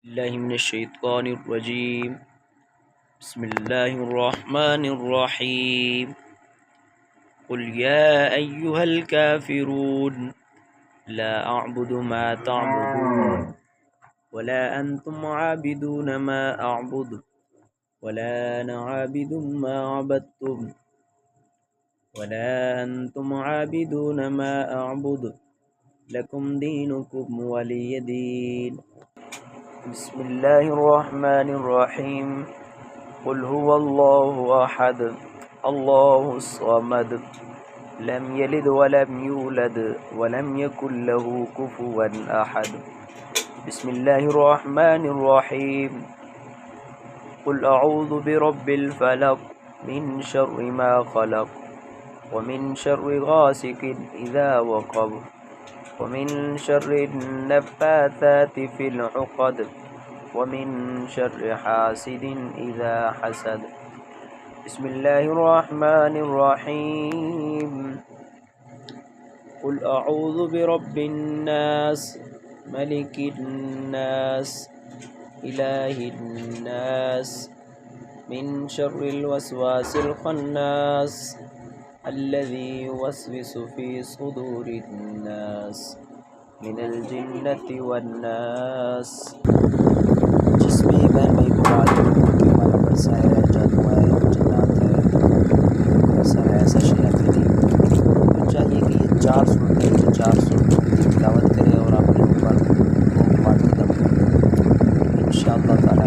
बिस्मिल्लाहिमिनश्शैतानिर्रजीम बिस्मिल्लाहिर्रहमानिर्रहीम कुल या अय्युहल काफिरून ला अअबुदु मा तअबुदून वला अंतुम आबिदून मा अअबुदु वला अना आबिदुम मा अबदतुम वला अंतुम आबिदून मा अअबुदु लकुम दीनुकुम वलिय दीन। बिस्मिल्लाहिर्रहमानिर्रहीम कुल हुवल्लाहु अहद अल्लाहुस समद लम यलिद वलम यूलद वलम यकुल लहू कुफुवन अहद। बिस्मिल्लाहिर्रहमानिर्रहीम कुल अऊज़ु बिरब्बिल फलक मिन शर्रि मा खलक व मिन शर्रि गासिकिन इज़ा वक़ब व मिन शर्रि नफ़्फ़ाथाति फ़िल उक़द व मिन शर्रि हासिदिन इज़ा हसद। बिस्मिल्लाहिर्रहमानिर्रहीम कुल अऊज़ु बिरब्बिन नास मलिकिन नास इलाहिन नास मिन शर्रिल वसवासिल खन्नास अल्लज़ी युवस्विसु फ़ी सुदूरिन नास मिनल जिन्नति वन्नास। जिसमें ईमान में कुरान के हमारा बरसा है, जादू है, जन्नत है, ऐसा है, ऐसा शेर नहीं। तो चाहिए कि ये 4 सूरतें जो 4 सूरतों की तिलावत करें और अपने ऊपर वो माटी दम करें इंशाअल्लाह ताला।